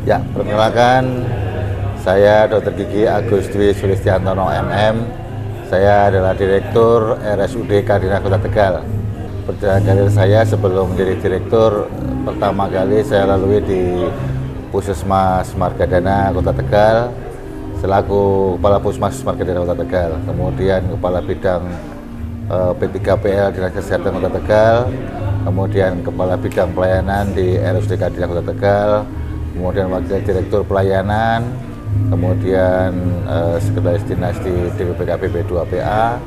Ya, perkenalkan, saya Dr. Gigi Agus Dwi Sulistiantono MM. Saya adalah Direktur RSUD Kardinah Kota Tegal. Perjalanan karir saya sebelum menjadi Direktur, pertama kali saya lalui di Puskesmas Margadana Kota Tegal, selaku Kepala Puskesmas Margadana Kota Tegal. Kemudian Kepala Bidang P3PL Dinas Kesehatan Kota Tegal, kemudian Kepala Bidang Pelayanan di RSUD Kardinah Kota Tegal, kemudian Wakil Direktur Pelayanan, kemudian Sekretaris Dinas di DPPKP P2PA,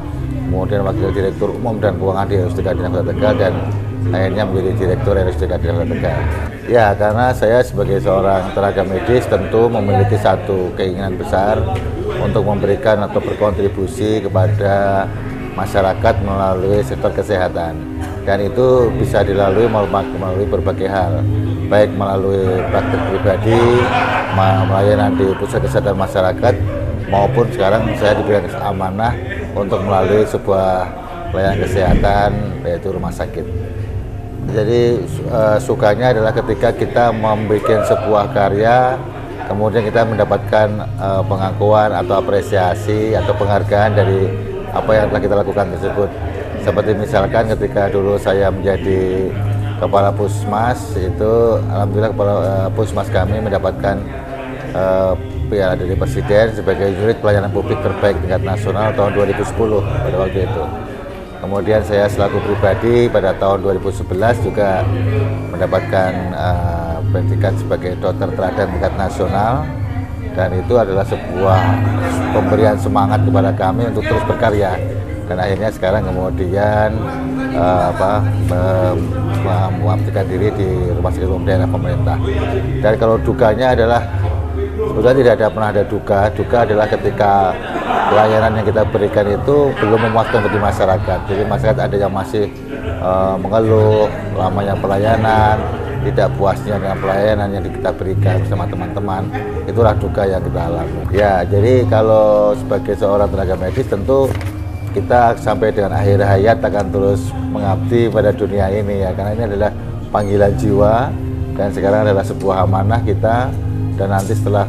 kemudian Wakil Direktur Umum dan Keuangan di RSUD Kardinah Kota Tegal, dan akhirnya menjadi Direktur RSUD Kardinah Kota Tegal. Ya, karena saya sebagai seorang tenaga medis tentu memiliki satu keinginan besar untuk memberikan atau berkontribusi kepada masyarakat melalui sektor kesehatan, dan itu bisa dilalui melalui berbagai hal, baik melalui praktik pribadi, melayani di pusat kesehatan masyarakat, maupun sekarang saya diberikan amanah untuk melalui sebuah pelayanan kesehatan, yaitu rumah sakit. Jadi sukanya adalah ketika kita membuat sebuah karya, kemudian kita mendapatkan pengakuan atau apresiasi atau penghargaan dari apa yang telah kita lakukan tersebut. Seperti misalkan ketika dulu saya menjadi Kepala Puskesmas, itu alhamdulillah Kepala Puskesmas kami mendapatkan piala dari Presiden sebagai unit pelayanan publik terbaik tingkat nasional tahun 2010 pada waktu itu. Kemudian saya selaku pribadi pada tahun 2011 juga mendapatkan predikat sebagai dokter teladan tingkat nasional, dan itu adalah sebuah pemberian semangat kepada kami untuk terus berkarya. Dan akhirnya sekarang kemudian mengabdikan diri di Rumah Sakit Umum Daerah Pemerintah. Dan kalau dukanya adalah sebetulnya tidak pernah ada duka. Duka adalah ketika pelayanan yang kita berikan itu belum memuaskan bagi masyarakat. Jadi masyarakat ada yang masih mengeluh lamanya pelayanan, tidak puasnya dengan pelayanan yang kita berikan bersama teman-teman. Itulah duka yang kita alami. Ya, jadi kalau sebagai seorang tenaga medis tentu kita sampai dengan akhir hayat akan terus mengabdi pada dunia ini ya, karena ini adalah panggilan jiwa, dan sekarang adalah sebuah amanah kita, dan nanti setelah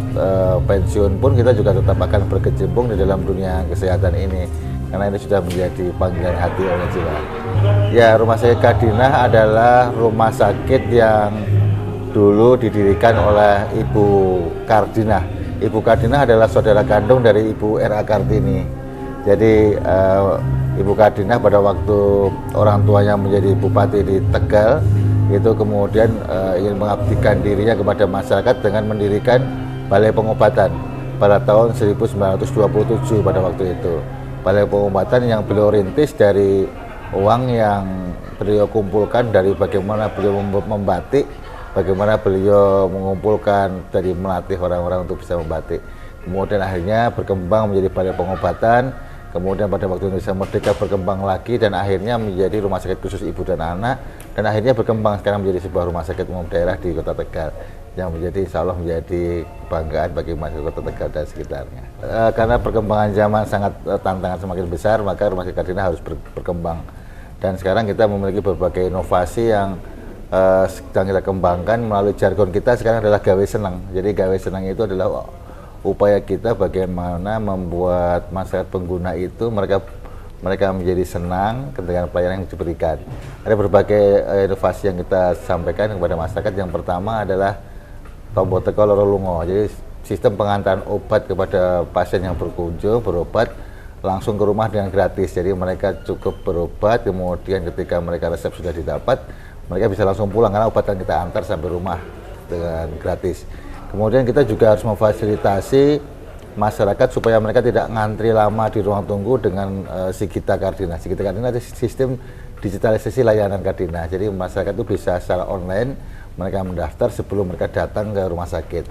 pensiun pun kita juga tetap akan berkecimpung di dalam dunia kesehatan ini, karena ini sudah menjadi panggilan hati oleh jiwa. Ya, Rumah Sakit Kardinah adalah rumah sakit yang dulu didirikan oleh Ibu Kardinah. Ibu Kardinah adalah saudara kandung dari Ibu R.A. Kartini. Jadi Ibu Kardinah pada waktu orang tuanya menjadi bupati di Tegal, itu kemudian ingin mengabdikan dirinya kepada masyarakat dengan mendirikan Balai Pengobatan pada tahun 1927 pada waktu itu. Balai Pengobatan yang beliau rintis dari uang yang beliau kumpulkan dari bagaimana beliau membatik, bagaimana beliau mengumpulkan dari melatih orang-orang untuk bisa membatik. Kemudian akhirnya berkembang menjadi Balai Pengobatan, kemudian pada waktu Indonesia Merdeka berkembang lagi, dan akhirnya menjadi Rumah Sakit Khusus Ibu dan Anak, dan akhirnya berkembang sekarang menjadi sebuah rumah sakit umum daerah di Kota Tegal yang menjadi insya Allah menjadi kebanggaan bagi masyarakat Kota Tegal dan sekitarnya. Karena perkembangan zaman sangat tantangan semakin besar, maka Rumah Sakit Kardinah harus berkembang, dan sekarang kita memiliki berbagai inovasi yang sedang kita kembangkan melalui jargon kita sekarang adalah gawe senang. Jadi gawe senang itu adalah upaya kita bagaimana membuat masyarakat pengguna itu mereka menjadi senang dengan pelayanan yang diberikan. Ada berbagai inovasi yang kita sampaikan kepada masyarakat. Yang pertama adalah tombol teko loro lunga. Jadi sistem pengantaran obat kepada pasien yang berkunjung berobat langsung ke rumah dengan gratis. Jadi mereka cukup berobat, kemudian ketika mereka resep sudah didapat, mereka bisa langsung pulang karena obat yang kita antar sampai rumah dengan gratis. Kemudian kita juga harus memfasilitasi masyarakat supaya mereka tidak ngantri lama di ruang tunggu dengan Sigita Kardinah. Sigita Kardinah itu sistem digitalisasi layanan Kardinah. Jadi masyarakat itu bisa secara online mereka mendaftar sebelum mereka datang ke rumah sakit.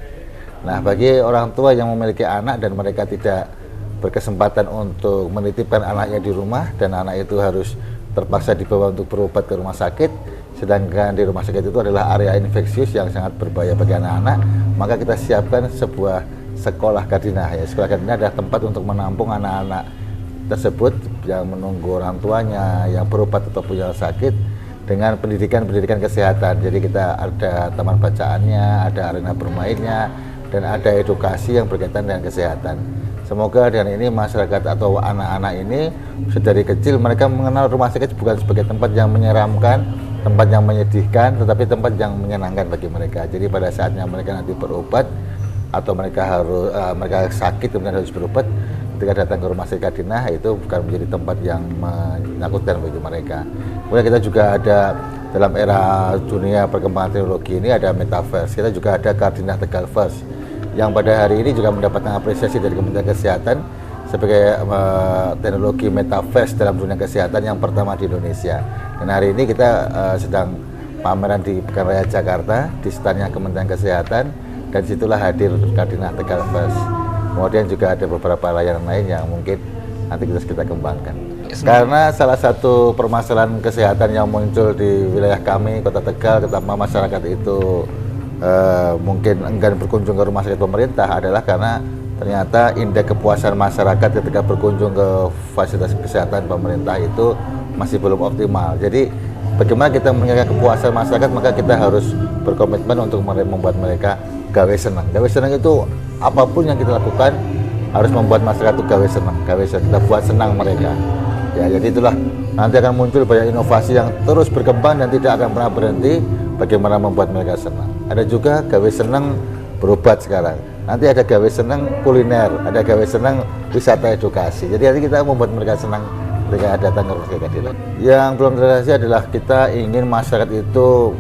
Nah, bagi orang tua yang memiliki anak dan mereka tidak berkesempatan untuk menitipkan anaknya di rumah, dan anak itu harus terpaksa dibawa untuk berobat ke rumah sakit, sedangkan di rumah sakit itu adalah area infeksius yang sangat berbahaya bagi anak-anak, maka kita siapkan sebuah sekolah Kardinah. Ya, sekolah Kardinah adalah tempat untuk menampung anak-anak tersebut yang menunggu orang tuanya yang berobat ataupun yang sakit, dengan pendidikan kesehatan. Jadi kita ada taman bacaannya, ada arena bermainnya, dan ada edukasi yang berkaitan dengan kesehatan. Semoga dengan ini masyarakat atau anak-anak ini dari kecil mereka mengenal rumah sakit bukan sebagai tempat yang menyeramkan, tempat yang menyedihkan, tetapi tempat yang menyenangkan bagi mereka. Jadi pada saatnya mereka nanti berobat atau mereka sakit kemudian harus berobat, ketika datang ke rumah sakit Kadinah itu bukan menjadi tempat yang menakutkan bagi mereka. Kemudian kita juga ada dalam era dunia perkembangan teknologi ini ada Metaverse. Kita juga ada Kadinah Tegalverse yang pada hari ini juga mendapatkan apresiasi dari Kementerian Kesehatan sebagai teknologi Metaverse dalam dunia kesehatan yang pertama di Indonesia. Dan hari ini kita sedang pameran di Pekan Raya Jakarta di standnya Kementerian Kesehatan, dan situlah hadir Kadinah Tegalverse. Kemudian juga ada beberapa layanan lain yang mungkin nanti kita kembangkan. Karena salah satu permasalahan kesehatan yang muncul di wilayah kami, Kota Tegal, terutama masyarakat itu mungkin enggan berkunjung ke rumah sakit pemerintah adalah karena ternyata indeks kepuasan masyarakat ketika berkunjung ke fasilitas kesehatan pemerintah itu masih belum optimal. Jadi bagaimana kita meningkatkan kepuasan masyarakat, maka kita harus berkomitmen untuk membuat mereka gawe senang. Gawe senang itu apapun yang kita lakukan harus membuat masyarakat itu gawe senang, kita buat senang mereka. Ya, jadi itulah nanti akan muncul banyak inovasi yang terus berkembang dan tidak akan pernah berhenti. Bagaimana membuat mereka senang. Ada juga gawe senang berobat sekarang. Nanti ada gawe senang kuliner, ada gawe senang wisata edukasi. Jadi nanti kita membuat mereka senang ketika datang ke rumah sakit Kadinah. Yang belum terrealisasi adalah kita ingin masyarakat itu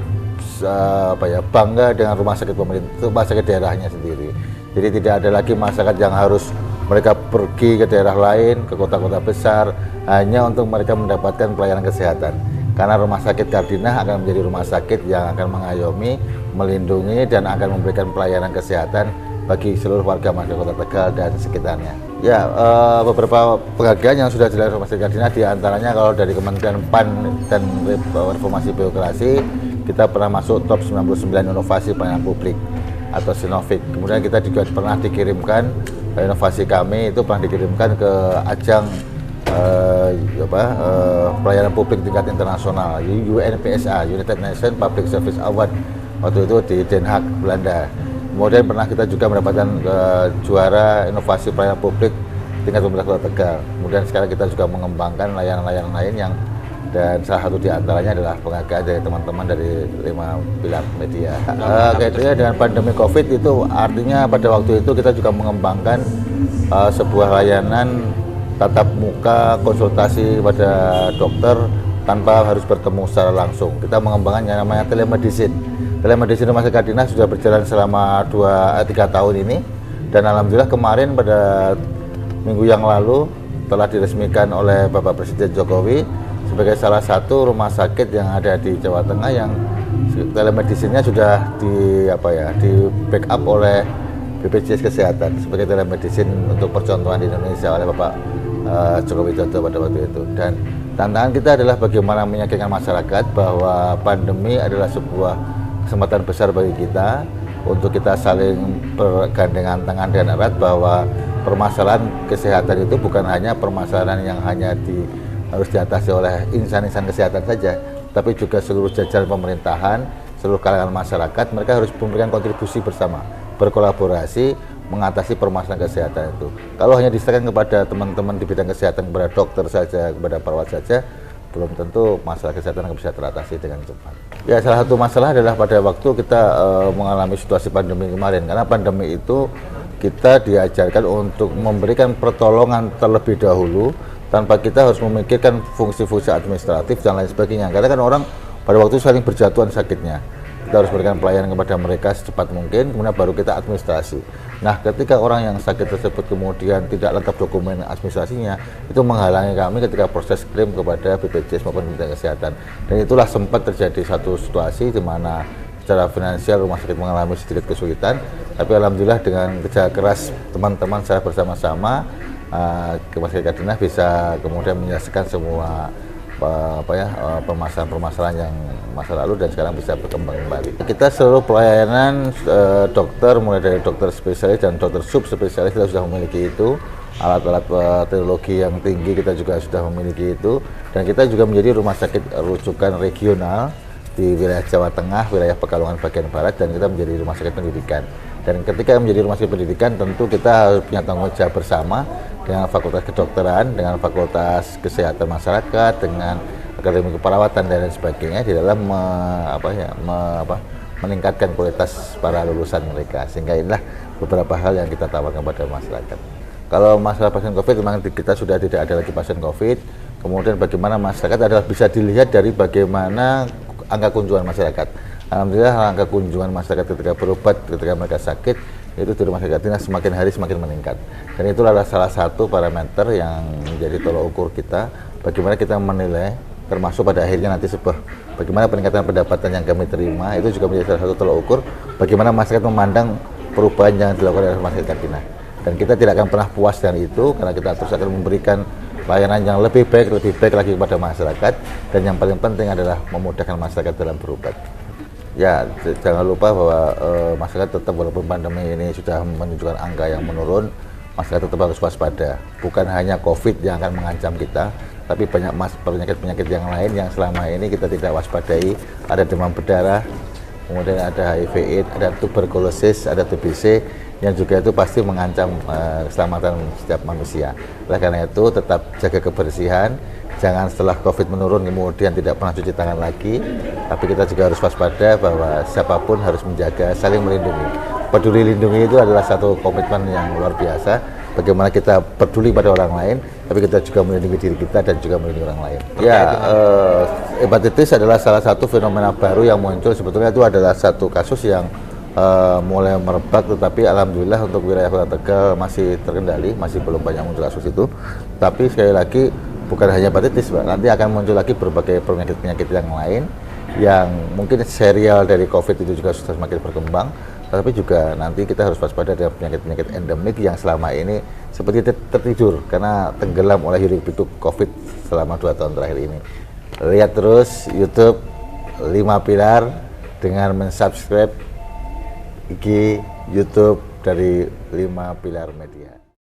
bangga dengan rumah sakit pemerintah, rumah sakit daerahnya sendiri. Jadi tidak ada lagi masyarakat yang harus mereka pergi ke daerah lain, ke kota-kota besar hanya untuk mereka mendapatkan pelayanan kesehatan. Karena rumah sakit Kadinah akan menjadi rumah sakit yang akan mengayomi, melindungi, dan akan memberikan pelayanan kesehatan bagi seluruh warga masyarakat Kota Tegal dan sekitarnya. Ya, beberapa penghargaan yang sudah dilakukan rumah sakit Kadinah, diantaranya kalau dari Kementerian PAN dan Reformasi Birokrasi, kita pernah masuk top 99 inovasi pelayanan publik atau Sinovik. Kemudian kita juga pernah dikirimkan, inovasi kami itu pernah dikirimkan ke ajang pelayanan publik tingkat internasional UNPSA, United Nations Public Service Award, waktu itu di Den Haag, Belanda. Kemudian pernah kita juga mendapatkan juara inovasi pelayanan publik tingkat pemerintah Kota Tegal. Kemudian sekarang kita juga mengembangkan layanan-layanan lain yang, dan salah satu diantaranya adalah penghargaan dari teman-teman dari 5 pilar media. Kaitannya dengan pandemi COVID itu artinya pada waktu itu kita juga mengembangkan sebuah layanan tatap muka konsultasi pada dokter tanpa harus bertemu secara langsung. Kita mengembangkan yang namanya telemedicine. Telemedicine Rumah Sakit Kadinah sudah berjalan selama 2-3 tahun ini, dan alhamdulillah kemarin pada minggu yang lalu telah diresmikan oleh Bapak Presiden Jokowi sebagai salah satu rumah sakit yang ada di Jawa Tengah yang telemedicine-nya sudah di backup oleh BPJS Kesehatan sebagai telemedicine untuk percontohan di Indonesia oleh Bapak Jokowi Widodo pada waktu itu. Dan tantangan kita adalah bagaimana meyakinkan masyarakat bahwa pandemi adalah sebuah kesempatan besar bagi kita untuk kita saling bergandengan tangan dan erat, bahwa permasalahan kesehatan itu bukan hanya permasalahan yang harus diatasi oleh insan-insan kesehatan saja, tapi juga seluruh jajaran pemerintahan, seluruh kalangan masyarakat. Mereka harus memberikan kontribusi bersama, berkolaborasi mengatasi permasalahan kesehatan itu. Kalau hanya diserahkan kepada teman-teman di bidang kesehatan, kepada dokter saja, kepada perawat saja, belum tentu masalah kesehatan akan bisa teratasi dengan cepat. Ya, salah satu masalah adalah pada waktu kita mengalami situasi pandemi kemarin, karena pandemi itu kita diajarkan untuk memberikan pertolongan terlebih dahulu tanpa kita harus memikirkan fungsi-fungsi administratif dan lain sebagainya. Karena kan orang pada waktu saling berjatuhan sakitnya. Kita harus berikan pelayanan kepada mereka secepat mungkin, kemudian baru kita administrasi. Nah, ketika orang yang sakit tersebut kemudian tidak lengkap dokumen administrasinya, itu menghalangi kami ketika proses klaim kepada BPJS maupun Kementerian Kesehatan. Dan itulah sempat terjadi satu situasi di mana secara finansial rumah sakit mengalami sedikit kesulitan, tapi alhamdulillah dengan kerja keras teman-teman saya bersama-sama, Rumah Sakit Kadinah bisa kemudian menyelesaikan semua permasalahan-permasalahan yang masa lalu dan sekarang bisa berkembang kembali. Kita seluruh pelayanan dokter, mulai dari dokter spesialis dan dokter subspesialis kita sudah memiliki itu, alat-alat teknologi yang tinggi kita juga sudah memiliki itu, Dan kita juga menjadi rumah sakit rujukan regional di wilayah Jawa Tengah, wilayah Pekalongan bagian barat, dan kita menjadi rumah sakit pendidikan. Dan ketika menjadi rumah sakit pendidikan, tentu kita harus punya tanggung jawab bersama dengan Fakultas Kedokteran, dengan Fakultas Kesehatan Masyarakat, dengan Akademi Keperawatan dan lain sebagainya di dalam meningkatkan kualitas para lulusan mereka. Sehingga inilah beberapa hal yang kita tawarkan kepada masyarakat. Kalau masalah pasien COVID, memang kita sudah tidak ada lagi pasien COVID. Kemudian bagaimana masyarakat adalah bisa dilihat dari bagaimana angka kunjungan masyarakat. Alhamdulillah angka kunjungan masyarakat ketika berobat, ketika mereka sakit, itu di rumah sakit ini semakin hari semakin meningkat. Dan itu adalah salah satu parameter yang menjadi tolok ukur kita, bagaimana kita menilai, termasuk pada akhirnya nanti bagaimana peningkatan pendapatan yang kami terima, itu juga menjadi salah satu tolok ukur, bagaimana masyarakat memandang perubahan yang dilakukan oleh rumah sakit Kardinal. Dan kita tidak akan pernah puas dengan itu, karena kita terus akan memberikan layanan yang lebih baik lagi kepada masyarakat, dan yang paling penting adalah memudahkan masyarakat dalam berobat. Ya, jangan lupa bahwa masyarakat tetap, walaupun pandemi ini sudah menunjukkan angka yang menurun, masyarakat tetap harus waspada. Bukan hanya COVID yang akan mengancam kita, tapi banyak penyakit-penyakit yang lain yang selama ini kita tidak waspadai. Ada demam berdarah, kemudian ada HIV/AIDS, ada tuberkulosis, ada TBC, yang juga itu pasti mengancam keselamatan setiap manusia. Oleh karena itu, tetap jaga kebersihan. Jangan setelah COVID menurun kemudian tidak pernah cuci tangan lagi, tapi kita juga harus waspada bahwa siapapun harus menjaga, saling melindungi. Peduli lindungi itu adalah satu komitmen yang luar biasa, bagaimana kita peduli pada orang lain, tapi kita juga melindungi diri kita dan juga melindungi orang lain. Ya, hepatitis adalah salah satu fenomena baru yang muncul. Sebetulnya itu adalah satu kasus yang mulai merebak, tetapi alhamdulillah untuk wilayah Kota Tegal masih terkendali, masih belum banyak muncul kasus itu. Tapi sekali lagi, bukan hanya hepatitis, Pak. Nanti akan muncul lagi berbagai penyakit-penyakit yang lain yang mungkin serial dari COVID itu juga sudah semakin berkembang, tapi juga nanti kita harus waspada dengan penyakit-penyakit endemik yang selama ini seperti tertidur karena tenggelam oleh hiruk-pikuk COVID selama 2 tahun terakhir ini. Lihat terus YouTube 5 Pilar dengan mensubscribe IG YouTube dari 5 Pilar Media.